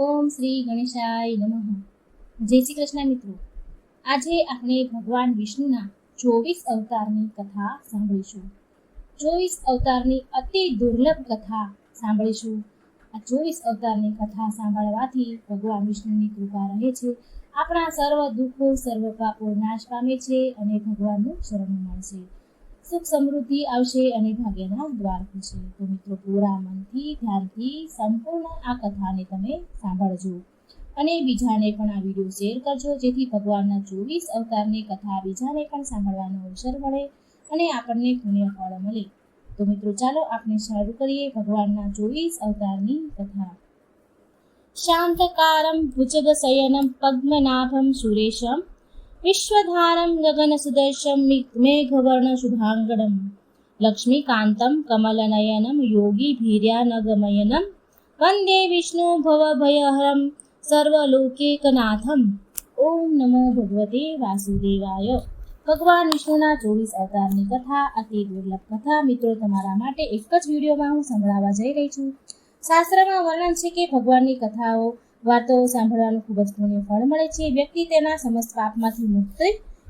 ઓમ શ્રી ગણેશાય નમઃ. જય શ્રી કૃષ્ણ મિત્રો. આજે આપણે ભગવાન વિષ્ણુના 24 અવતારની કથા સાંભળીશું. 24 અવતારની અતિ દુર્લભ કથા સાંભળીશું. આ 24 અવતારની કથા સાંભળવાથી ભગવાન વિષ્ણુની કૃપા રહે છે, આપણા સર્વ દુઃખો સર્વ પાપો નાશ પામે છે અને ભગવાનનું શરણ મળશે, સુખ સમૃદ્ધિ આવશે અને ભાગ્યના દ્વાર ખુલશે. તો મિત્રો, પૂરા મનથી ધ્યાનથી સંપૂર્ણ આ કથાને તમે સાંભળજો અને બીજાને પણ આ વિડીયો શેર કરજો, જેથી ભગવાનના 24 અવતારની કથા બીજાને પણ સાંભળવાનો અવસર મળે અને આપણને પુણ્ય ફળ મળે. તો મિત્રો, ચાલો આપણે શરૂ કરીએ ભગવાનના 24 અવતારની કથા. શાંતકારમ ભુજગશયનમ પદ્મનાભમ સુરેશમ વિશ્વધારમ ગગનસુદર્શમ મેઘવર્ણ શુભાંગડમ લક્ષ્મીકાંતમ કમલનયનમ યોગી ભીર્યાનગમયનમ વંદે વિષ્ણુ ભવભયહરમ સર્વલોકૈકનાથમ. ઓમ નમો ભગવતે વાસુદેવાય. ભગવાન વિષ્ણુના 24 અવતારની કથા અતિ દુર્લભ કથા મિત્રો તમારા માટે એક જ વિડીયોમાં હું સંભળાવવા જઈ રહી છું. શાસ્ત્રમાં વર્ણન છે કે ભગવાનની કથાઓ વાર્તાઓ સાંભળવાનું ખૂબ જ પુણ્ય ફળ મળે છે. વ્યક્તિ તેના સમસ્ત પાપમાંથી મુક્ત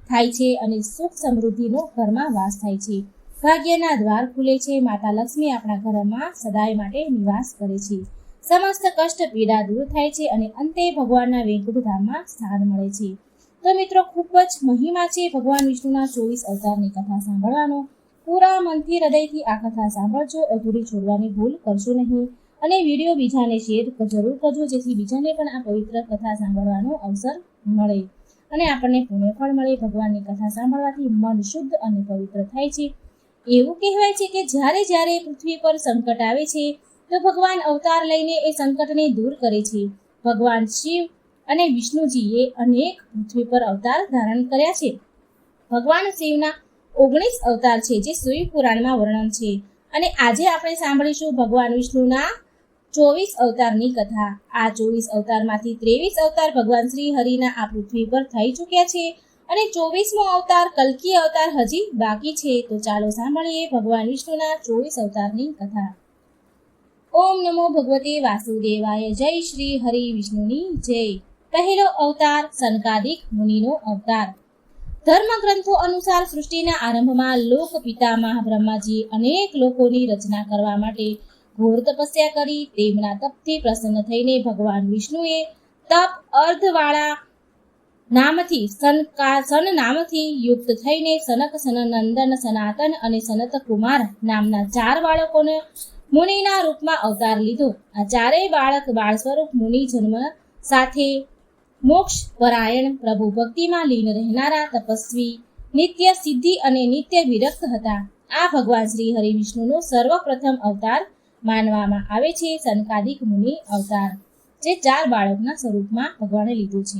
થાય છે અને સુખ સમૃદ્ધિનો ઘરમાં વાસ થાય છે. ભાગ્યના દ્વાર ખુલે છે. માતા લક્ષ્મી આપણા ઘરમાં સદાય માટે નિવાસ કરે છે. સમસ્ત કષ્ટ પીડા દૂર થાય છે અને અંતે ભગવાનના વૈકુંઠ ધામમાં સ્થાન મળે છે. તો મિત્રો, ખૂબ જ મહિમા છે ભગવાન વિષ્ણુના 24 અવતારની કથા સાંભળવાનો. પૂરા મનથી હૃદયથી આ કથા સાંભળજો, અધૂરી છોડવાની ભૂલ કરશો નહીં અને વિડીયો બીજાને શેર જરૂર કરજો, જેથી બીજાને પણ આ પવિત્ર કથા સાંભળવાનો અવસર મળે અને આપણને પુણ્ય ફળ મળે. ભગવાનની કથા સાંભળવાથી મન શુદ્ધ અને પવિત્ર થાય છે. એવું કહેવાય છે કે જ્યારે પૃથ્વી પર સંકટ આવે છે તો ભગવાન અવતાર લઈને એ સંકટને દૂર કરે છે. ભગવાન શિવ અને વિષ્ણુજીએ અનેક પૃથ્વી પર અવતાર ધારણ કર્યા છે. ભગવાન શિવના 19 અવતાર છે, જે શિવ પુરાણમાં વર્ણન છે. અને આજે આપણે સાંભળીશું ભગવાન વિષ્ણુના 24 અવતારની કથા. આ 24 અવતારમાંથી 23 અવતાર ભગવાન શ્રી હરિના આ પૃથ્વી પર થઈ ચૂક્યા છે અને 24મો અવતાર કલ્કી અવતાર હજી બાકી છે. તો ચાલો સાંભળીએ ભગવાન વિષ્ણુના 24 અવતારની કથા. ઓમ નમો ભગવતે વાસુદેવાય. જય શ્રી હરિ વિષ્ણુની જય. પહેલો અવતાર સનકાદિક મુનિનો અવતાર. ધર્મગ્રંથો અનુસાર સૃષ્ટિના આરંભમાં લોક પિતામહ બ્રહ્માજીએ અનેક લોકોની રચના કરવા માટે ઘોર તપસ્યા કરી. તેમના તપથી પ્રસન્ન થઈને ભગવાન વિષ્ણુએ તપ અર્ધવાળા નામથી સન નામથી યુક્ત થઈને સનક, સનનંદન, સનાતન અને સનત કુમાર નામના 4 બાળકોને મુનિના રૂપમાં અવતાર લીધો. આ 4 બાળક બાળ સ્વરૂપ મુનિ જન્મ સાથે મોક્ષ પરાયણ, પ્રભુ ભક્તિમાં લીન રહેનારા, તપસ્વી, નિત્ય સિદ્ધિ અને નિત્ય વિરક્ત હતા. આ ભગવાન શ્રી હરિ વિષ્ણુનો સર્વપ્રથમ અવતાર માનવામાં આવે છે. સનકાદિક મુનિ અવતાર, જે 4 બાળકના સ્વરૂપમાં ભગવાને લીધો છે.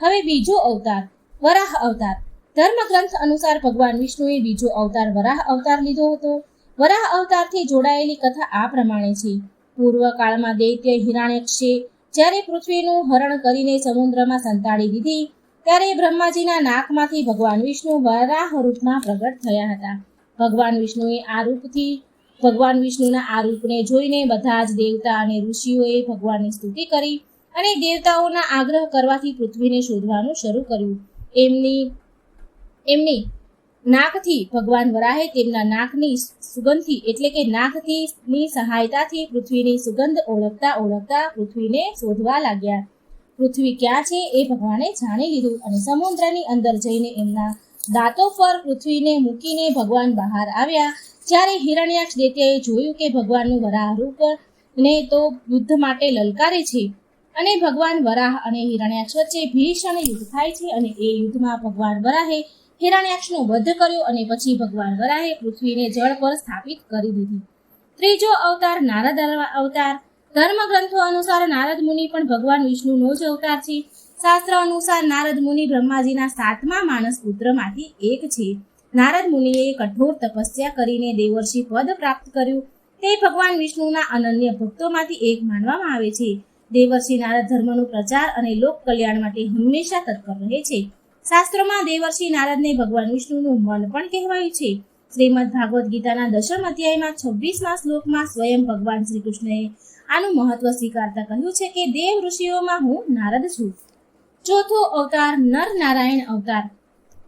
હવે બીજો અવતાર વરાહ અવતાર. ધર્મગ્રંથ અનુસાર ભગવાન વિષ્ણુએ બીજો અવતાર વરાહ અવતાર લીધો હતો. વરાહ અવતારથી જોડાયેલી કથા આ પ્રમાણે છે. પૂર્વકાળમાં દૈત્ય હિરણ્યાક્ષે જ્યારે પૃથ્વીનું હરણ કરીને સમુદ્રમાં સંતાડી દીધી, ત્યારે બ્રહ્માજીના નાકમાંથી ભગવાન વિષ્ણુ વરાહ રૂપમાં પ્રગટ થયા હતા. ભગવાન વિષ્ણુના આ રૂપને જોઈને બધા જ દેવતા અને ઋષિઓએ ભગવાનની સ્તુતિ કરી અને દેવતાઓના આગ્રહ કરવાથી પૃથ્વીને શોધવાનું શરૂ કર્યું. એમની નાકથી ભગવાન વરાહે તેમના નાકની સુગંધથી એટલે કે નાકની સહાયતાથી પૃથ્વીની સુગંધ ઓળખતા પૃથ્વીને શોધવા લાગ્યા. પૃથ્વી ક્યાં છે એ ભગવાને જાણી લીધું અને સમુદ્રની અંદર જઈને એમના દાંતો પર પૃથ્વીને મૂકીને ભગવાન બહાર આવ્યા. જ્યારે હિરણ્યાક્ષ દૈત્યએ જોયું કે ભગવાનનું વરાહ રૂપને તો યુદ્ધ માટે લલકારે છે અને ભગવાન વરાહ અને હિરણ્યાક્ષ વચ્ચે ભીષણ યુદ્ધ થાય છે અને એ યુદ્ધમાં ભગવાન વરાહે હિરણ્યાક્ષનો વધ કર્યો અને પછી ભગવાન વરાહે પૃથ્વીને જળ પર સ્થાપિત કરી દીધી. ત્રીજો અવતાર નારદ અવતાર. ધર્મગ્રંથો અનુસાર નારદ મુનિ પણ ભગવાન વિષ્ણુનો જ અવતાર છે. શાસ્ત્ર અનુસાર નારદ મુનિ બ્રહ્માજીના 7મા માનસ પુત્રમાંથી એક છે. નારદ મુનિએ કઠોર તપસ્યા કરીને દેવર્ષિ પદ પ્રાપ્ત કર્યું. તે ભગવાન વિષ્ણુના અનન્ય ભક્તોમાંથી એક માનવામાં આવે છે. દેવર્ષિ નારદ ધર્મનો પ્રચાર અને લોક કલ્યાણ માટે હંમેશા તત્પર રહે છે. શાસ્ત્રોમાં દેવર્ષિ નારદને ભગવાન વિષ્ણુનું મન પણ કહેવાયું છે. શ્રીમદ ભાગવત ગીતાના 10મ અધ્યાયમાં 26મા શ્લોકમાં સ્વયં ભગવાન શ્રી કૃષ્ણએ આનું મહત્વ સ્વીકારતા કહ્યું છે કે દેવ ઋષિઓમાં હું નારદ છું. ચોથો અવતાર નર નારાયણ અવતાર.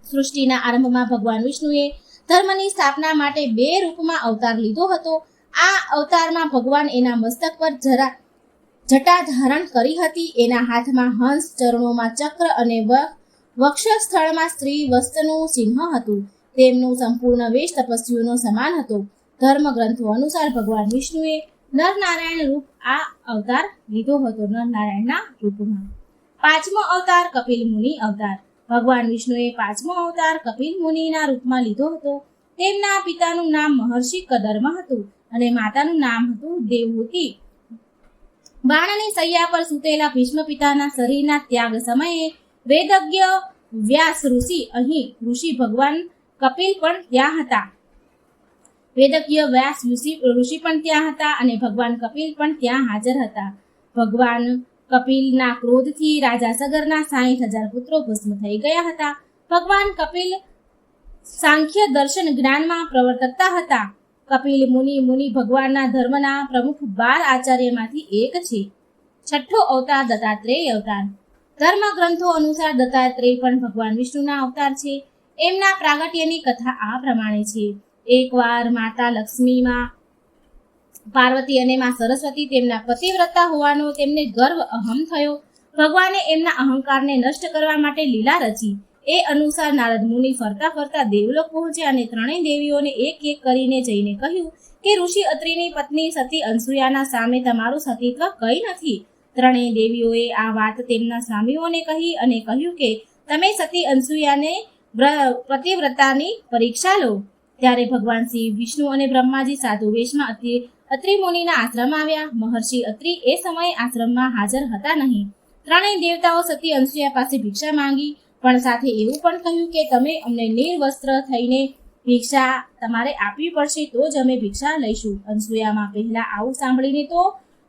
સૃષ્ટિના આરંભમાં ભગવાન વિષ્ણુએ ધર્મની સ્થાપના માટે 2 રૂપમાં અવતાર લીધો હતો. આ અવતારમાં ભગવાન એના મસ્તક પર જટા ધારણ કરી હતી. એના હાથમાં હંસ, ચરણોમાં ચક્ર અને વક્ષસ્થળમાં સ્ત્રી વસ્ત્રનું ચિહ્ન હતું. તેમનું સંપૂર્ણ વેશ તપસ્વીઓનો સમાન હતો. ધર્મ ગ્રંથો અનુસાર ભગવાન વિષ્ણુએ નરનારાયણ રૂપ આ અવતાર લીધો હતો, નરનારાયણના રૂપમાં. 5મો અવતાર કપિલ મુનિ અવતાર. ભગવાન વિષ્ણુએ 5મો અવતાર કપિલ મુનિના રૂપમાં લીધો હતો. તેમના પિતાનું નામ મહર્ષિ કદર્મ હતું અને માતાનું નામ હતું દેવહૂતિ. બાણની સૈયા પર સૂતેલા ભીષ્મ પિતાના શરીરના ત્યાગ સમયે વેદજ્ઞ વ્યાસ ઋષિ, અહીં ઋષિ ભગવાન કપિલ પણ ત્યાં હતા. વેદજ્ઞ વ્યાસ ઋષિ પણ ત્યાં હતા અને ભગવાન કપિલ પણ ત્યાં હાજર હતા. ભગવાન કપિલના ક્રોધથી રાજા સગરના 60,000 પુત્રો ભસ્મ થઈ ગયા હતા. ભગવાન કપિલ સાંખ્ય દર્શન જ્ઞાનમાં પ્રવર્તકતા હતા. કપિલ મુનિ ભગવાનના ધર્મના પ્રમુખ 12 આચાર્યમાંથી એક છે. 6થો અવતાર દત્તાત્રેય અવતાર. ધર્મ ગ્રંથો અનુસાર દત્તાત્રેય પણ ભગવાન વિષ્ણુના અવતાર છે. એમના પ્રાગટ્યની કથા આ પ્રમાણે છે. એકવાર માતા લક્ષ્મીમાં પાર્વતી અને માં સરસ્વતી તેમના પતિવ્રતા હોવાનો તેમને ગર્વ અહમ થયો. ભગવાને એમના અહંકારને નષ્ટ કરવા માટે લીલા રચી. એ અનુસાર નારદ મુનિ ફરતા ફરતા દેવલોક પહોંચ્યા અને 3 દેવીઓને એક એક કરીને જઈને કહ્યું કે ઋષિ અત્રિની પત્ની સતી અનસૂયાના સામે તમારું સતીત્વ કંઈ નથી. 3 દેવીઓએ આ વાત તેમના સ્વામીઓને કહી અને કહ્યું કે તમે સતી અનસૂયાને પતિવ્રતાની પરીક્ષા લો. ત્યારે ભગવાન શિવ, વિષ્ણુ અને બ્રહ્માજી સાધુ વેશમાં અત્રિ મુનિના આશ્રમ આવ્યા. મહર્ષિ અત્રિ એ સમયે આશ્રમમાં હાજર હતા નહીં. 3 દેવતાઓ સતી અનસૂયા પાસે ભિક્ષા માંગી, પણ સાથે એવું પણ કહ્યું કે તમે અમને નિર્વસ્ત્ર થઈને ભિક્ષા તમારે આપવી પડશે, તો જ અમે ભિક્ષા લઈશું. અનસૂયામાં પહેલા આવું સાંભળીને તો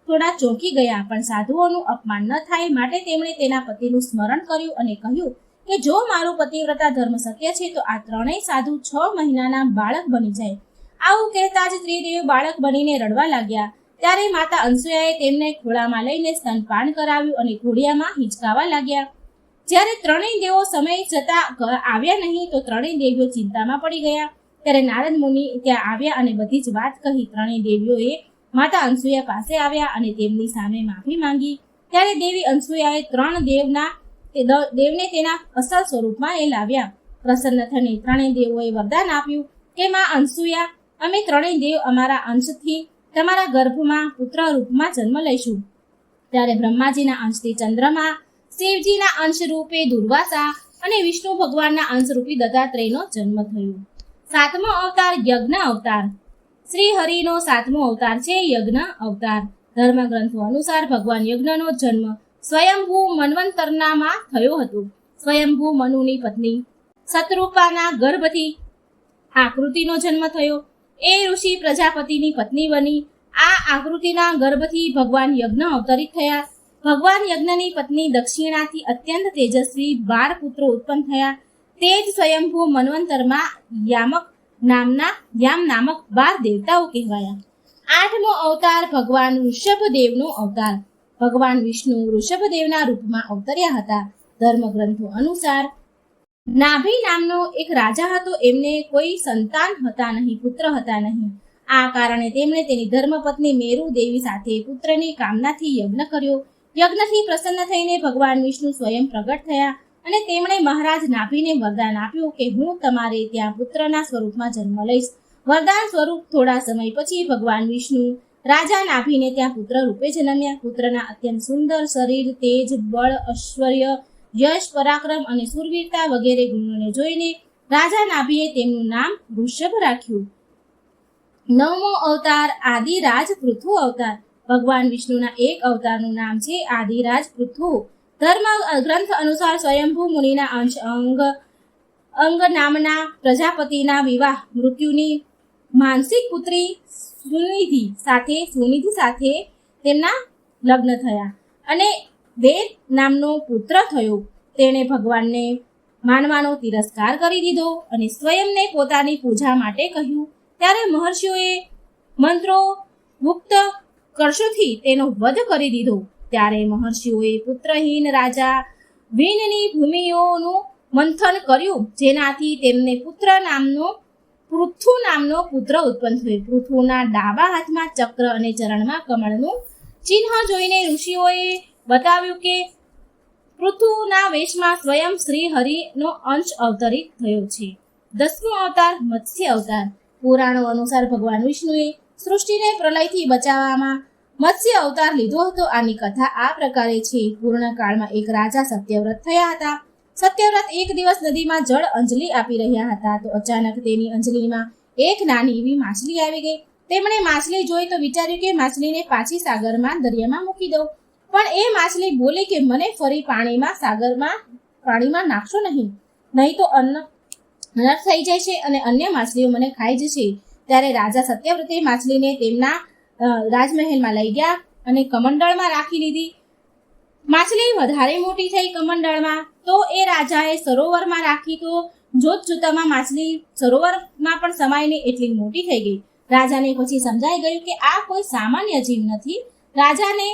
થોડા ચોંકી ગયા, પણ સાધુઓનું અપમાન ન થાય માટે તેમણે તેના પતિનું સ્મરણ કર્યું અને કહ્યું કે જો મારું પતિવ્રતા ધર્મ શક્ય છે તો આ 3 સાધુ 6 મહિનાના બાળક બની જાય. આવું કહેતા જ ત્રિદેવ બાળક બનીને રડવા લાગ્યા. ત્યારે માતા અનસૂયાએ તેમને ખોળામાં લઈને સ્તનપાન કરાવ્યું અને ઘોડિયામાં હિંચકાવા લાગ્યા. જ્યારે 3 દેવો સમય જતા આવ્યા નહીં તો 3 દેવીઓ ચિંતામાં પડી ગયા. ત્યારે નારદ મુનિ ત્યાં આવ્યા અને બધી જ વાત કહી. 3 દેવીઓએ માતા અનસૂયા પાસે આવ્યા અને તેમની સામે માફી માંગી. ત્યારે દેવી અનસૂયાએ 3 દેવને તેના અસલ સ્વરૂપમાં એ લાવ્યા. પ્રસન્ન થઈને 3 દેવોએ વરદાન આપ્યું કે માં અનસૂયા, અમે 3 દેવ અમારા અંશથી તમારા ગર્ભમાં પુત્ર રૂપમાં જન્મ લઈશું. ત્યારે બ્રહ્માજીના અંશથી ચંદ્રમા, શિવજીના અંશ રૂપે દુર્વાસા અને વિષ્ણુ ભગવાનના અંશ રૂપી દત્તાત્રેયનો જન્મ થયો. 7મો અવતાર યજ્ઞ અવતાર. શ્રી હરિનો 7મો અવતાર છે યજ્ઞ અવતાર. ધર્મ ગ્રંથો અનુસાર ભગવાન યજ્ઞનો જન્મ સ્વયંભૂ મન્વંતરનામાં થયો હતો. સ્વયંભૂ મનુની પત્ની શતરૂપાના ગર્ભથી આકૃતિનો જન્મ થયો. એ ઋષિ પ્રજાપતિની પત્ની બની. આ આકૃતિના ગર્ભથી ભગવાન યજ્ઞ અવતરિત થયા. ભગવાન યજ્ઞની પત્ની દક્ષિણાથી અત્યંત તેજસ્વી 12 પુત્રો ઉત્પન્ન થયા. તે જ સ્વયંભૂ મન્વંતરમાં યામ નામક 12 દેવતાઓ કહેવાયા. 8મો અવતાર ભગવાન ઋષભદેવનો અવતાર. ભગવાન વિષ્ણુ ઋષભદેવના રૂપમાં અવતર્યા હતા. ધર્મ ગ્રંથો અનુસાર નાભી નામનો એક રાજા હતો. એમને કોઈ સંતાન હતા નહીં, પુત્ર હતા નહીં. આ કારણે તેમણે તેની ધર્મપત્ની મેરુ દેવી સાથે પુત્રની કામનાથી યજ્ઞ કર્યો. યજ્ઞથી પ્રસન્ન થઈને ભગવાન વિષ્ણુ સ્વયં પ્રગટ થયા અને તેમણે મહારાજ નાભીને વરદાન આપ્યું કે હું તમારે ત્યાં પુત્રના સ્વરૂપમાં જન્મ લઈશ. વરદાન સ્વરૂપ થોડા સમય પછી ભગવાન વિષ્ણુ રાજા નાભીને ત્યાં પુત્ર રૂપે જન્મ્યા. પુત્રના અત્યંત સુંદર શરીર, તેજ, બળ, ઐશ્વર્ય, યશ, પરાક્રમ અને સુરવીરતા વગેરે ગુણોને જોઈને રાજા નાભીએ તેમનું નામ ઋષભ રાખ્યું. 9મો અવતાર આદિરાજ પૃથુ અવતાર. ભગવાન વિષ્ણુના એક અવતારનું નામ છે આદિરાજ પૃથુ. ધર્મ ગ્રંથ અનુસાર સ્વયંભૂ મુનિના અંશ અંગ નામના પ્રજાપતિના વિવાહ મૃત્યુની માનસિક પુત્રી સુનિધિ સાથે તેમના લગ્ન થયા અને વેદ નામનો પુત્ર થયો. તેણે ભગવાનને માનવાનો તિરસ્કાર કરી દીધો અને સ્વયંને પોતાની પૂજા માટે કહ્યું. ત્યારે મહર્ષિઓએ મંત્રો મુક્ત કર્ષોથી તેનો વધ કરી દીધો. ત્યારે મહર્ષિઓએ પુત્રહીન રાજા વિનની ભૂમિઓનું મંથન કર્યું, જેનાથી તેમને પૃથુ નામનો પુત્ર ઉત્પન્ન થયો. પૃથુના ડાબા હાથમાં ચક્ર અને ચરણમાં કમળનું ચિહ્ન જોઈને ઋષિઓએ બતાવ્યું કે પૃથુના વેશમાં સ્વયં શ્રી હરિનો અંશ અવતરિત થયો છે. 10મો અવતાર મત્સ્ય અવતાર. પુરાણો અનુસાર ભગવાન વિષ્ણુએ સૃષ્ટિને પ્રલયથી બચાવવામાં મત્સ્ય અવતાર લીધો હતો. આની કથા આ પ્રકારે છે. પૂર્ણ કાળમાં એક રાજા સત્યવ્રત થયા હતા. સત્યવ્રત એક દિવસ નદીમાં જળ અંજલિ આપી રહ્યા હતા, તો અચાનક તેની અંજલિમાં એક નાની એવી માછલી આવી ગઈ. તેમણે માછલી જોઈ તો વિચાર્યું કે માછલીને પાછી સાગરમાં દરિયામાં મૂકી દઉં. પણ એ માછલી બોલી કે મને ફરી પાણીમાં નાખશો નહીં તો નરક થઈ જાય છે અને અન્ય માછલીઓ મને ખાઈ જશે. ત્યારે રાજા સત્યવ્રતે માછલીને તેમના રાજમહેલમાં લઈ ગયા અને કમંડળમાં રાખી લીધી. માછલી વધારે મોટી થઈ કમંડળમાં, તો એ રાજાએ સરોવરમાં રાખી, તો જોતજોતામાં માછલી સરોવરમાં પણ સમાઈને એટલી મોટી થઈ ગઈ. રાજાને પછી સમજાઈ ગયું કે આ કોઈ સામાન્ય જીવ નથી. રાજાને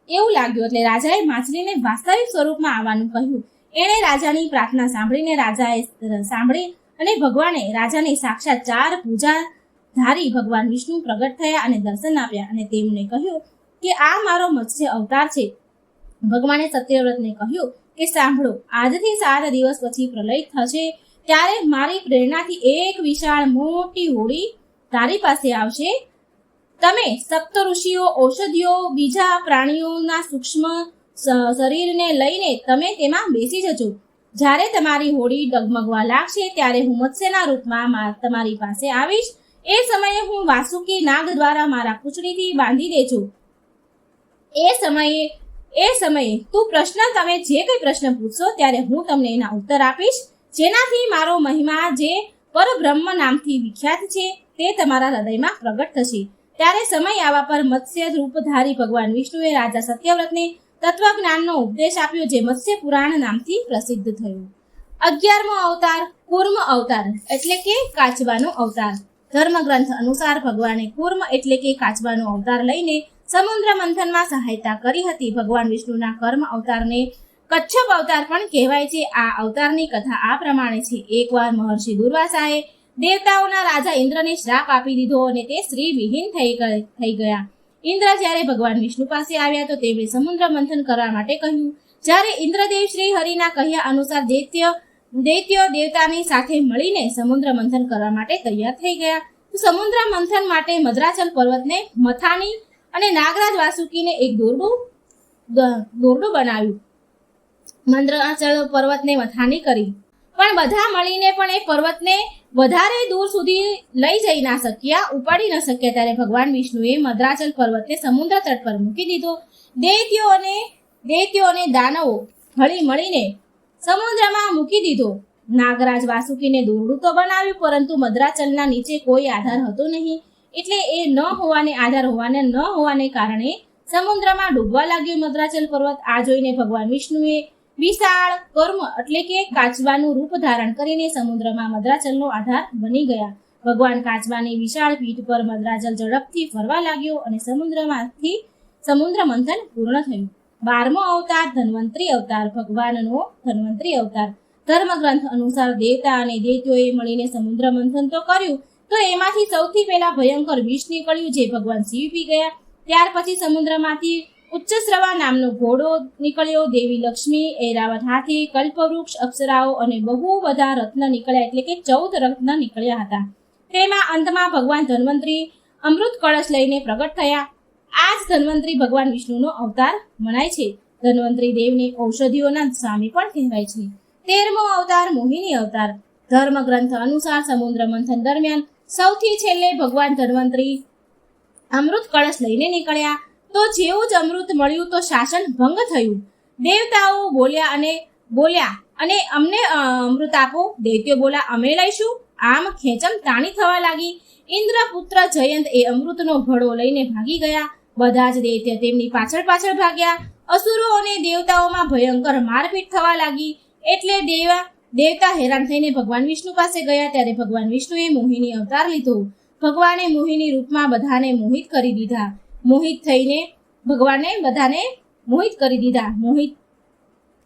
એવું લાગ્યું, એટલે રાજાએ માછલીને વાસ્તવિક સ્વરૂપમાં આવવાનું કહ્યું. એણે રાજાની પ્રાર્થના સાંભળી અને ભગવાને રાજાને સાક્ષાત 4 ભુજાધારી ભગવાન વિષ્ણુ પ્રગટ થયા અને દર્શન આપ્યા અને તેમણે કહ્યું કે આ મારો મત્સ્ય અવતાર છે. ભગવાને સત્યવ્રતને કહ્યું કે સાંભળો, આજથી 7 દિવસ પછી પ્રલય થશે, ત્યારે મારી પ્રેરણાથી એક વિશાળ મોટી હોડી તારી પાસે આવશે. તમે સપ્ત ઋષિઓ, ઔષધિઓ, બીજા પ્રાણીઓના સૂક્ષ્મ શરીરને લઈને તમે તેમાં બેસી જજો. જ્યારે તમારી હોડી ડગમગવા લાગશે ત્યારે હું મત્સ્યના રૂપમાં તમારી પાસે આવીશ. એ સમયે હું વાસુકી નાગ દ્વારા મારા પૂંછડીથી બાંધી દેજો. એ સમયે તમે જે કંઈ પ્રશ્ન પૂછશો ત્યારે હું તમને એના ઉત્તર આપીશ. જેનાથી મારો મહિમા, જે પરબ્રહ્મ નામથી વિખ્યાત છે, તે તમારા હૃદયમાં પ્રગટ થશે. ત્યારે સમય આવવા પર મત્સ્ય રૂપધારી ભગવાન વિષ્ણુએ રાજા સત્યવ્રતને તત્વજ્ઞાનનો ઉપદેશ આપ્યો, જે મત્સ્ય પુરાણ નામથી પ્રસિદ્ધ થયું. 11મો અવતાર કૂર્મ અવતાર એટલે કે કાચબાનો અવતાર. ધર્મગ્રંથ અનુસાર ભગવાને કૂર્મ એટલે કે કાચબાનો અવતાર લઈને સમુદ્ર મંથનમાં સહાયતા કરી હતી. ભગવાન વિષ્ણુના કર્મ અવતારને કચ્છપ અવતાર પણ કહેવાય છે. આ અવતારની કથા આ પ્રમાણે છે. એકવાર મહર્ષિ દુર્વાસાએ દેવતાઓના રાજા ઇન્દ્રને શ્રાપ આપી દીધો અને તે સ્ત્રી વિહીન થઈ ગયા. ઇન્દ્ર જ્યારે ભગવાન વિષ્ણુ પાસે આવ્યા તો તેમણે સમુદ્ર મંથન કરવા માટે કહ્યું. જ્યારે ઇન્દ્રદેવ શ્રી હરિના કહ્યા અનુસાર દૈત્યો દેવતાની સાથે મળીને સમુદ્ર મંથન કરવા માટે તૈયાર થઈ ગયા. તો સમુદ્ર મંથન માટે મદ્રાચલ પર્વતને મથાની અને નાગરાજ વાસુકીને એક દોરડું બનાવ્યું. મદ્રાચલ પર્વતને મથાની કરી, પણ બધા મળીને પણ એ પર્વતને વધારે દૂર સુધી લઈ જઈ ના શક્યા, ઉપાડી ન શક્યા. ત્યારે ભગવાન વિષ્ણુએ મદ્રાચલ પર્વતને સમુદ્ર તટ પર મૂકી દીધો. દૈત્યો અને દાનવો હળી મળીને સમુદ્રમાં મૂકી દીધો. નાગરાજ વાસુકીને દોરડું તો બનાવ્યું, પરંતુ મદ્રાચલના નીચે કોઈ આધાર હતો નહીં. એટલે એ આધાર હોવાને કારણે સમુદ્રમાં ડૂબવા લાગ્યો મદ્રાચલ પર્વત. આ જોઈને ભગવાન વિષ્ણુએ વિશાળ કર્મ એટલે કે કાચબાનું રૂપ ધારણ કરીને સમુદ્રમાં મદ્રાચલનો આધાર બની ગયા. ભગવાન કાચબાની વિશાળ પીઠ પર મદ્રાચલ ઝડપથી ફરવા લાગ્યો અને સમુદ્ર મંથન પૂર્ણ થયું. 12મો અવતાર ધન્વંતરી અવતાર. ભગવાનનો ધન્વંતરી અવતાર. ધર્મગ્રંથ અનુસાર દેવતા અને દૈત્યોએ મળીને સમુદ્ર મંથન તો કર્યું, તો એમાંથી સૌથી પહેલા ભયંકર વિષ નીકળ્યું, જે ભગવાન શિવ પી ગયા. ત્યાર પછી સમુદ્રમાંથી ઉચ્ચસ્રવા નામનો ઘોડો નીકળ્યો. દેવી લક્ષ્મી, ઐરાવત હાથી, કલ્પવૃક્ષ, અપ્સરાઓ અને બહુ બધા રત્ન નીકળ્યા, એટલે કે 14 રત્ન નીકળ્યા હતા. તેમાં અંતમાં ભગવાન ધન્વંતરી અમૃત કળશ લઈને પ્રગટ થયા. આ જ ધન્વંતરી ભગવાન વિષ્ણુનો અવતાર મનાય છે. ધન્વંતરી દેવને ઔષધિઓના સ્વામી પણ કહેવાય છે. 13મો અવતાર મોહિની અવતાર. ધર્મગ્રંથ અનુસાર સમુદ્ર મંથન દરમિયાન સૌથી છેલ્લે ભગવાન ધન્વંતરી અમૃત કળશ લઈને નીકળ્યા. તો જેવું જ અમૃત મળ્યું તો શાસન ભંગ થયું. દેવતાઓ બોલ્યા અને અમને અમૃત આપો. દૈત્યો બોલ્યા અમે લઈશું. આમ ખેંચમ તાણી થવા લાગી. ઇન્દ્રપુત્ર જયંત એ અમૃતનો ઘડો લઈને ભાગી ગયા. બધા જ દૈત્ય તેમની પાછળ ભાગ્યા. અસુરો અને દેવતાઓમાં ભયંકર મારપીટ થવા લાગી. એટલે દેવતા હેરાન થઈને ભગવાન વિષ્ણુ પાસે ગયા. ત્યારે ભગવાન વિષ્ણુએ મોહિની અવતાર લીધો. ભગવાને મોહિની રૂપમાં બધાને મોહિત કરી દીધા. મોહિત થઈને ભગવાને બધાને મોહિત કરી દીધા.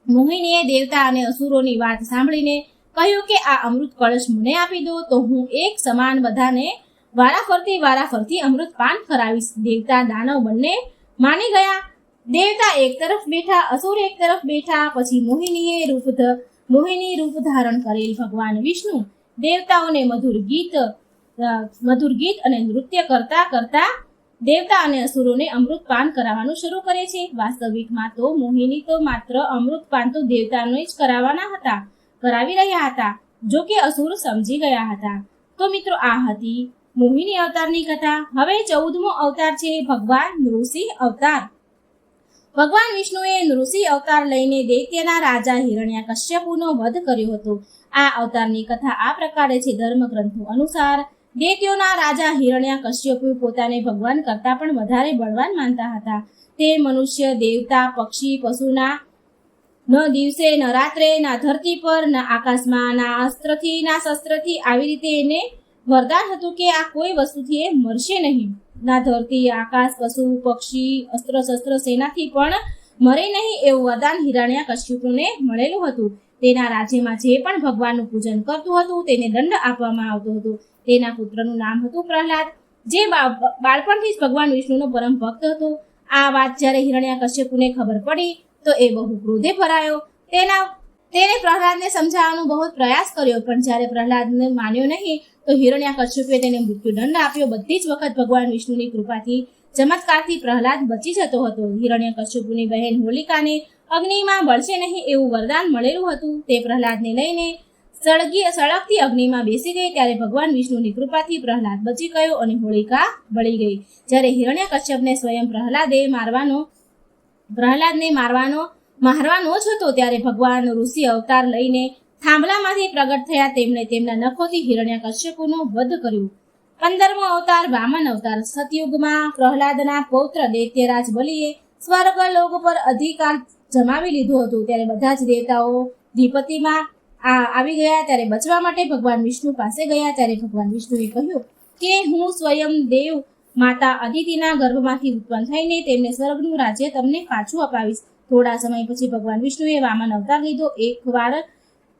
મોહિનીએ દેવતા અને અસુરોની વાત સાંભળીને કહ્યું કે આ અમૃત કળશ મને આપી દો તો હું એક સમાન બધાને વારાફરતી અમૃત પાન કરાવીશ. દેવતા દાનવ બંને માની ગયા. દેવતા એક તરફ બેઠા, અસુર એક તરફ બેઠા. પછી મોહિની રૂપ ધારણ કરેલ ભગવાન વિષ્ણુ દેવતાઓને મધુર ગીત અને નૃત્ય કરતા કરતા દેવતા અને અસુરોને અમૃત પાન કરાવવાનું શરૂ કરે છે. વાસ્તવિકમાં તો મોહિની તો માત્ર અમૃત પાન તો દેવતાને જ કરાવી રહ્યા હતા, જો કે અસુર સમજી ગયા હતા. તો મિત્રો, આ હતી મોહિની અવતારની કથા. હવે 14મો અવતાર છે ભગવાન નૃસિંહ અવતાર. ભગવાન વિષ્ણુએ નૃસિંહ અવતાર લઈને દૈત્યના રાજા હિરણ્યકશ્યપુનો વધ કર્યો હતો. આ અવતારની કથા આ પ્રકારે છે. ધર્મગ્રંથો અનુસાર દૈત્યોના રાજા હિરણ્યકશ્યપુ પોતાને ભગવાન કરતાં પણ વધારે બળવાન માનતા હતા. તે મનુષ્ય, દેવતા, પક્ષી, પશુના ન દિવસે ન રાત્રે, ના ધરતી પર, ના આકાશમાં, ના અસ્ત્રથી ના શસ્ત્રથી, આવી રીતે એને વરદાન હતું કે આ કોઈ વસ્તુથી એ મરશે નહીં. ના ધરતી, આકાશ, પશુ, પક્ષી, અસ્ત્ર શસ્ત્ર, સેનાથી પણ મરે નહીં એવું વરદાન હિરણ્યકશ્યપુને મળેલું હતું. તેના રાજ્યમાં જે પણ ભગવાનનું પૂજન કરતું હતું તેને દંડ આપવામાં આવતો હતો. તેના પુત્રનું નામ હતું પ્રહલાદ, જે બાળપણથી જ ભગવાન વિષ્ણુનો પરમ ભક્ત હતો. આ વાત જ્યારે હિરણ્યકશ્યપુને ખબર પડી તો એ બહુ ક્રોધે ભરાયો. તેને પ્રહલાદને સમજાવવાનો બહુ પ્રયાસ કર્યો, પણ જ્યારે પ્રહલાદને માન્યો નહીં તો હિરણ્યકશ્યપુએ તેને મૃત્યુદંડ આપ્યો. બધી જ વખત ભગવાન વિષ્ણુની કૃપાથી, ચમત્કારથી પ્રહલાદ બચી જતો હતો. હિરણ્યકશ્યપુની બહેન હોલિકાને અગ્નિમાં બળશે નહીં એવું વરદાન મળેલું હતું. તે પ્રહલાદને લઈને સળગતી અગ્નિમાં બેસી ગઈ. ત્યારે ભગવાન વિષ્ણુની કૃપાથી પ્રહલાદ બચી ગયો અને હોલિકા બળી ગઈ. જ્યારે હિરણ્યકશ્યપને સ્વયં પ્રહલાદને મારવાનો જ હતો, ત્યારે ભગવાન ઋષિ અવતાર લઈને થાંભલામાંથી પ્રગટ થયા. તેમણે તેમના નખોથી હિરણ્યકશ્યપુનો વધ કર્યો. 15મો અવતાર વામન અવતાર. સતયુગમાં પ્રહલાદના પૌત્ર દૈત્યરાજ બલિએ સ્વર્ગલોક પર અધિકાર જમાવી લીધો હતો. ત્યારે બધા જ દેવતાઓ દ્વિપતિમાં આવી ગયા. ત્યારે બચવા માટે ભગવાન વિષ્ણુ પાસે ગયા. ત્યારે ભગવાન વિષ્ણુએ કહ્યું કે હું સ્વયં દેવ માતા અદિતિના ગર્ભમાંથી ઉત્પન્ન થઈને તેમને સ્વર્ગનું રાજ્ય તમને પાછું અપાવીશ. થોડા સમય પછી ભગવાન વિષ્ણુએ વામન અવતાર લીધો. એકવાર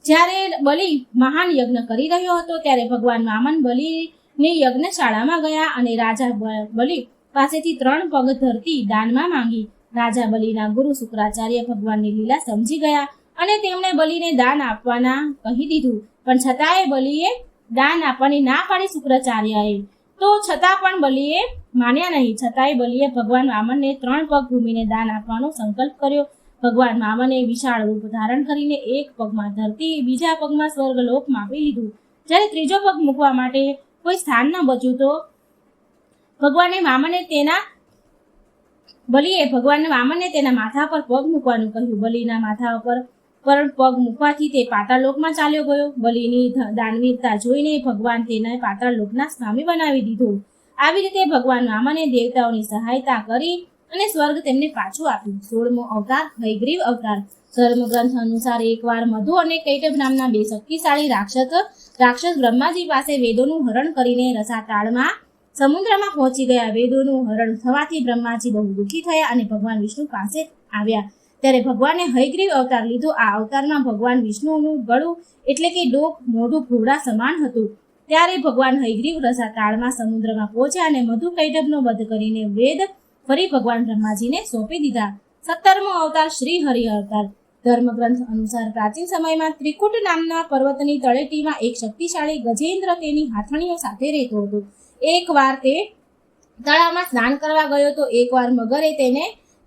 જ્યારે બલિ મહાન યજ્ઞ કરી રહ્યો હતો ત્યારે ભગવાન વામન બલિની યજ્ઞશાળામાં ગયા અને રાજા બલિ પાસેથી 3 પગ ધરતી દાનમાં માંગી. રાજા બલિના ગુરુ શુક્રાચાર્ય ભગવાનની લીલા સમજી ગયા અને તેમણે બલિને દાન આપવાના કહી દીધું. પણ છતાંય બલિએ દાન આપવાની ના પાડી શુક્રાચાર્યએ. તો છતાં પણ બલિએ માન્યા નહીં. છતાંય બલિએ ભગવાન વામનને 3 પગ ભૂમિને દાન આપવાનો સંકલ્પ કર્યો. ભગવાન વામને વિશાળ રૂપ ધારણ કરીને એક પગમાં ધરતી, બીજા પગમાં સ્વર્ગલોક માપી લીધું. જ્યારે ત્રીજો પગ મૂકવા માટે કોઈ સ્થાન ન બચ્યું તો બલિએ ભગવાન વામનને તેના માથા પર પગ મૂકવાનું કહ્યું. બલિના માથા પર પગ મૂકવાથી તે પાતાળલોકમાં ચાલ્યો ગયો. બલિની દાનવીરતા જોઈને ભગવાન તેને પાતાળલોકના સ્વામી બનાવી દીધો. આવી રીતે ભગવાન વામને દેવતાઓની સહાયતા કરી અને સ્વર્ગ તેમને પાછું આપ્યું. 16મો અવતાર હયગ્રીવ અવતાર. ધર્મગ્રંથ અનુસાર એકવાર મધુ અને કૈટભ નામના 2 શક્તિશાળી રાક્ષસ બ્રહ્માજી પાસે વેદોનું હરણ કરીને રસાતાળમાં સમુદ્રમાં પહોંચી ગયા. વેદોનું હરણ થવાથી બ્રહ્માજી બહુ દુઃખી થયા અને ભગવાન વિષ્ણુ પાસે આવ્યા. ત્યારે ભગવાને હયગ્રીવ અવતાર લીધો. આ અવતારમાં ભગવાન વિષ્ણુનું ગળું એટલે કે ડોક, મોઢું ઘોડા સમાન હતું. ત્યારે ભગવાન હયગ્રીવ રસાતાળમાં સમુદ્રમાં પહોંચ્યા અને મધુ કૈટભનો વધ કરીને વેદ ફરી ભગવાન બ્રહ્માજીને સોંપી દીધા. 17મો અવતાર શ્રી હરિ અવતાર. ધર્મગ્રંથ અનુસાર પ્રાચીન સમયમાં ત્રિકુટ નામના પર્વતની તળેટીમાં એક શક્તિશાળી ગજેન્દ્ર તેની હાથણીઓ સાથે રહેતો હતો. એકવાર તે તળાવમાં સ્નાન કરવા ગયો તો એકવાર મગરે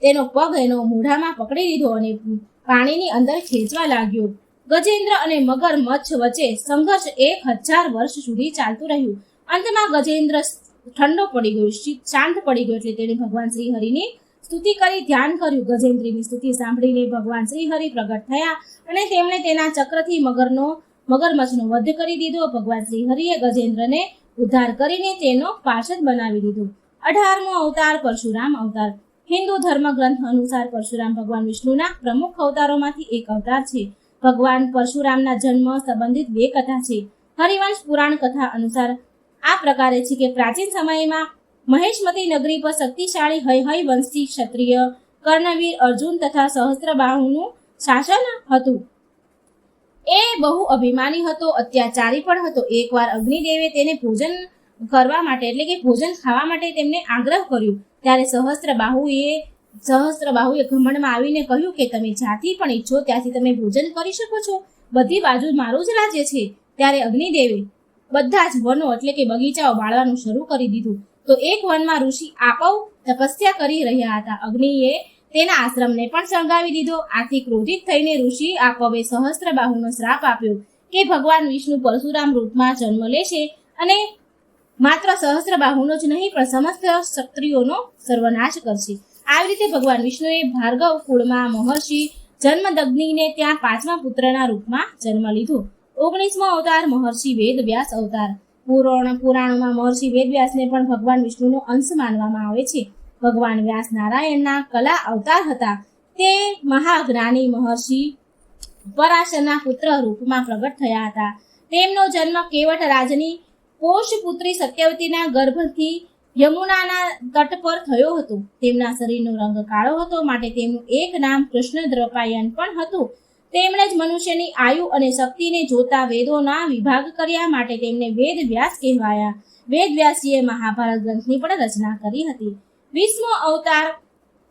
તેનો પગ એનો મોઢામાં પકડી લીધો અને પાણીની અંદર ખેંચવા લાગ્યો. ગજેન્દ્ર અને મગર મચ્છ વચ્ચે સંઘર્ષ 1000 વર્ષ સુધી ચાલતું રહ્યું. અંતમાં ગજેન્દ્ર ઠંડો પડી ગયો, શાંત પડી ગયો. એટલે તેણે ભગવાન શ્રી હરિની સ્તુતિ કરી ધ્યાન કર્યું. ગજેન્દ્રની સ્તુતિ સાંભળીને ભગવાન શ્રી હરિ પ્રગટ થયા અને તેમણે તેના ચક્રથી મગરમચ્છનો વધ કરી દીધો. ભગવાન શ્રી હરિએ ગજેન્દ્રને ઉદ્ધાર કરીને તેનો પાર્ષદ બનાવી દીધો. 18મો અવતાર પરશુરામ અવતાર. હિન્દુ ધર્મગ્રંથ અનુસાર પરશુરામ ભગવાન વિષ્ણુના પ્રમુખ અવતારોમાંથી એક અવતાર છે. ભગવાન પરશુરામના જન્મ સંબંધિત 2 કથા છે. હરિવંશ પુરાણ કથા અનુસાર આ પ્રકારે છે કે પ્રાચીન સમયમાં મહેશમતી નગરી પર શક્તિશાળી હય વંશી ક્ષત્રિય કર્ણવીર અર્જુન તથા સહસ્ત્રબાહુનું શાસન હતું. એ બહુ અભિમાની હતો, અત્યાચારી પણ હતો. એકવાર અગ્નિદેવે તેને ભોજન કરવા માટે એટલે કે ભોજન ખાવા માટે તેમને આગ્રહ કર્યો. ત્યારે સહસ્ત્રબાહુએ ઘમંડમાં આવીને કહ્યું કે તમે જ્યાંથી પણ ઈચ્છો ત્યાંથી તમે ભોજન કરી શકો છો, બધી બાજુ મારું જ રાજ્ય છે. ત્યારે અગ્નિદેવે બધા જ વનો એટલે કે બગીચાઓ બાળવાનું શરૂ કરી દીધું. તો એક વનમાં ઋષિ આપવ તપસ્યા કરી રહ્યા હતા. અગ્નિએ તેના આશ્રમને પણ સળગાવી દીધો. આથી ક્રોધિત થઈને ઋષિ આપવે સહસ્ત્રબાહુનો શ્રાપ આપ્યો કે ભગવાન વિષ્ણુ પરશુરામ રૂપમાં જન્મ લેશે અને માત્ર સહસ્ત્રબાહુનો જ નહીં પણ સમસ્ત ક્ષત્રિયોનો સર્વનાશ કરશે. આવી રીતે ભગવાન વિષ્ણુએ ભાર્ગવ કુળમાં મહર્ષિ જન્મદગ્નિને ત્યાં 5મા પુત્રના રૂપમાં જન્મ લીધો. 19મો અવતાર મહર્ષિ વેદવ્યાસ અવતાર. પુરાણોમાં મહર્ષિ વેદવ્યાસને પણ ભગવાન વિષ્ણુનો અંશ માનવામાં આવે છે. ભગવાન વ્યાસ નારાયણના કલા અવતાર હતા. તે મહાજ્ઞાની મહર્ષિ પરાશરના પુત્ર રૂપમાં પ્રગટ થયા હતા. તેમનો જન્મ કેવટ રાજની પોષપુત્રી સત્યવતીના ગર્ભથી યમુનાના તટ પર થયો હતો. તેમના શરીરનો રંગ કાળો હતો, માટે તેમનું એક નામ કૃષ્ણદ્રપાયન પણ હતું. તેમણે જ મનુષ્યની આયુ અને શક્તિને જોતા વેદોના વિભાગ કર્યા, માટે તેમને વેદ વ્યાસ કહેવાયા. વેદ વ્યાસજીએ મહાભારત ગ્રંથની પણ રચના કરી હતી. 20મો અવતાર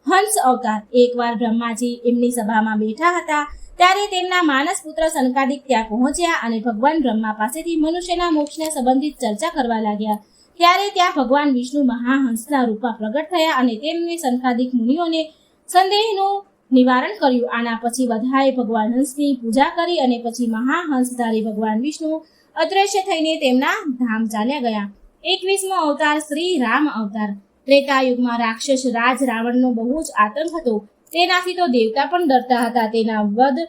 હંસ અવતાર. એકવાર બ્રહ્માજી એમની સભામાં બેઠા હતા, ત્યારે તેમના માનસ પુત્ર સનકાદિક ત્યાં પહોંચ્યા અને ભગવાન બ્રહ્મા પાસેથી મનુષ્યના મોક્ષને સંબંધિત ચર્ચા કરવા લાગ્યા. ત્યારે ત્યાં ભગવાન વિષ્ણુ મહાહંસના રૂપમાં પ્રગટ થયા અને તેમને સનકાદિક મુનિઓને સંદેહનું નિવારણ કર્યું. આના પછી બધાએ ભગવાન હંસની પૂજા કરી અને પછી મહાહંસધારી ભગવાન વિષ્ણુ અદ્રશ્ય થઈને તેમના ધામ ચાલ્યા ગયા. 21મો અવતાર શ્રી રામ અવતાર. ત્રેતાયુગમાં રાક્ષસ રાજ રાવણનો બહુ જ આતંક હતો. તેનાથી તો દેવતા પણ ડરતા હતા. તેના વધ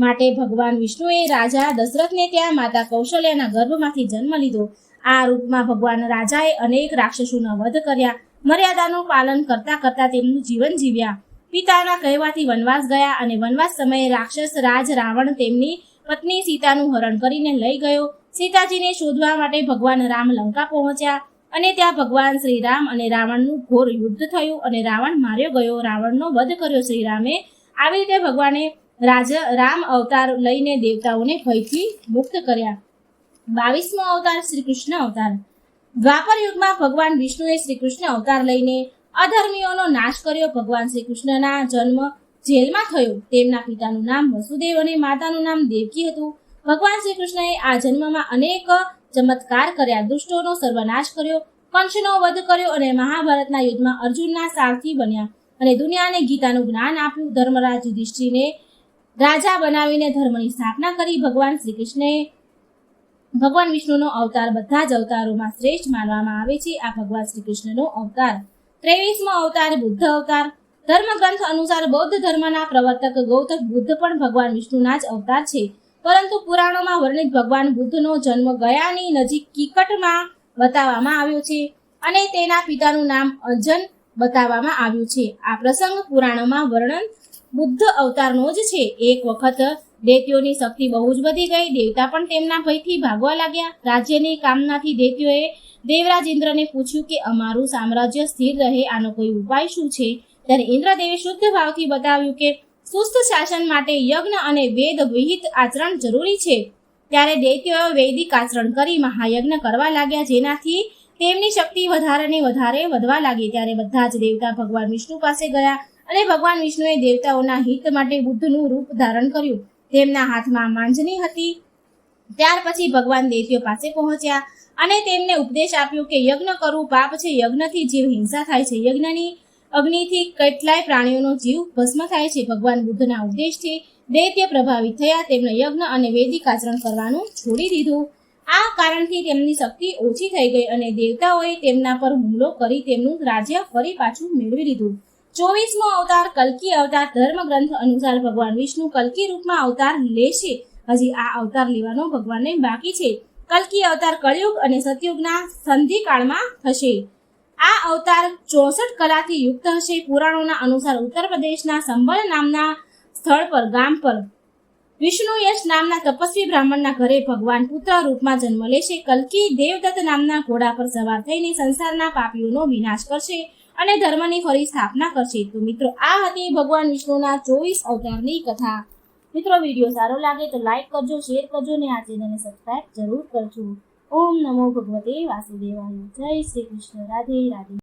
માટે ભગવાન વિષ્ણુએ રાજા દશરથને ત્યાં માતા કૌશલ્યાના ગર્ભમાંથી જન્મ લીધો. આ રૂપમાં ભગવાન રાજાએ અનેક રાક્ષસોના વધ કર્યા. મર્યાદાનું પાલન કરતા કરતા તેમનું જીવન જીવ્યા. પિતાના કહેવાથી વનવાસ ગયા અને વનવાસ સમયે રાક્ષસ રાજ રાવણ તેમની પત્ની સીતાનું હરણ કરીને લઈ ગયો. સીતાજીને શોધવા માટે ભગવાન રામ લંકા પહોંચ્યા અને ત્યાં ભગવાન શ્રી રામ અને રાવણનું ઘોર યુદ્ધ થયું અને રાવણ માર્યો ગયો. રાવણનો વધ કર્યો શ્રી રામે. આવી રીતે ભગવાને રામ અવતાર લઈને દેવતાઓને ભયથી મુક્ત કર્યા. 22મો અવતાર શ્રી કૃષ્ણ અવતાર. દ્વાપર યુગમાં ભગવાન વિષ્ણુએ શ્રી કૃષ્ણ અવતાર લઈને અધર્મીઓનો નાશ કર્યો. ભગવાન શ્રી કૃષ્ણના જન્મ જેલમાં થયો. તેમના પિતાનું નામ વસુદેવ અને માતાનું નામ દેવકી હતું. ભગવાન શ્રી કૃષ્ણએ આ જન્મમાં અનેક ચમત્કાર કર્યા. દુષ્ટોનો સર્વનાશ કર્યો, કંસનો વધ કર્યો અને મહાભારતના યુદ્ધમાં અર્જુનના સારથી બન્યા અને દુનિયાને ગીતાનું જ્ઞાન આપ્યું. ધર્મરાજ યુધિષ્ઠિરને રાજા બનાવીને ધર્મની સ્થાપના કરી. ભગવાન શ્રી કૃષ્ણએ ભગવાન વિષ્ણુનો અવતાર બધા જ અવતારોમાં શ્રેષ્ઠ માનવામાં આવે છે. આ ભગવાન શ્રી કૃષ્ણનો અવતાર. 23મો અવતાર બુદ્ધ અવતાર. ધર્મગ્રંથ અનુસાર બૌદ્ધ ધર્મના પ્રવર્તક ગૌતમ બુદ્ધ પણ ભગવાન વિષ્ણુના જ અવતાર છે. પરંતુ પુરાણોમાં વર્ણિત ભગવાન બુદ્ધનો જન્મ ગયાની નજીક કિકટમાં બતાવવામાં આવ્યો છે અને તેના પિતાનું નામ અંજન બતાવવામાં આવ્યું છે. આ પ્રસંગ પુરાણોમાં વર્ણન બુદ્ધ અવતારનો જ છે. એક વખત દૈત્યોની શક્તિ બહુ જ વધી ગઈ. દેવતા પણ તેમના ભયથી ભાગવા લાગ્યા. રાજ્યની કામનાથી દૈત્યોએ દેવરાજ ઇન્દ્રને પૂછ્યું કે અમારું સામ્રાજ્ય સ્થિર રહે આનો કોઈ ઉપાય શું છે? ત્યારે ઇન્દ્રદેવે શુદ્ધ ભાવથી બતાવ્યું કે સુસ્ત શાસન માટે યજ્ઞ અને વેદ વિહિત આચરણ જરૂરી છે. ત્યારે દૈત્યોએ વૈદિક આચરણ કરી મહાયજ્ઞ કરવા લાગ્યા, જેનાથી તેમની શક્તિ વધારે ને વધારે વધવા લાગી. ત્યારે બધા જ દેવતા ભગવાન વિષ્ણુ પાસે ગયા અને ભગવાન વિષ્ણુએ દેવતાઓના હિત માટે બુદ્ધનું રૂપ ધારણ કર્યું. તેમના હાથમાં માંજની હતી. ત્યાર પછી ભગવાન દૈત્યો પાસે પહોંચ્યા અને તેમને ઉપદેશ આપ્યો કે યજ્ઞ કરવું પાપ છે. યજ્ઞથી જીવ હિંસા થાય છે. યજ્ઞની અગ્નિથી કેટલાય પ્રાણીઓનો જીવ ભસ્મ થાય છે. ભગવાન બુદ્ધના ઉપદેશથી દૈત્ય પ્રભાવિત થયા. તેમણે યજ્ઞ અને વૈદિક આચરણ કરવાનું છોડી દીધું. આ કારણથી તેમની શક્તિ ઓછી થઈ ગઈ અને દેવતાઓએ તેમના પર હુમલો કરી તેમનું રાજ્ય ફરી પાછું મેળવી લીધું. 24મો અવતાર કલ્કી અવતાર. ધર્મગ્રંથ અનુસાર ભગવાન વિષ્ણુ કલ્કી રૂપમાં અવતાર લેશે. હજી આ અવતાર લેવાનો ભગવાનને બાકી છે. કલ્કી અવતાર કળયુગ અને સતયુગના સંધિકાળમાં થશે. આ અવતાર 64 કલાથી યુક્ત હશે. પુરાણોના અનુસાર ઉત્તર પ્રદેશના સંબળ નામના સ્થળ પર ગામ પર વિષ્ણુ યશ નામના તપસ્વી બ્રાહ્મણના ઘરે ભગવાન પુત્ર રૂપમાં જન્મ લેશે. કલ્કી દેવદત્ત નામના ઘોડા પર સવાર થઈને સંસારના પાપીઓનો વિનાશ કરશે અને ધર્મની ફરી સ્થાપના કરશે. તો મિત્રો, આ હતી ભગવાન વિષ્ણુના 24 અવતારની કથા. મિત્રો, વિડીયો સારો લાગે તો લાઈક કરજો, શેર કરજો અને આ ચેનલને સબસ્ક્રાઇબ જરૂર કરજો. ઓમ નમો ભગવતે વાસુદેવાય. જય શ્રી કૃષ્ણ. રાધે રાધે.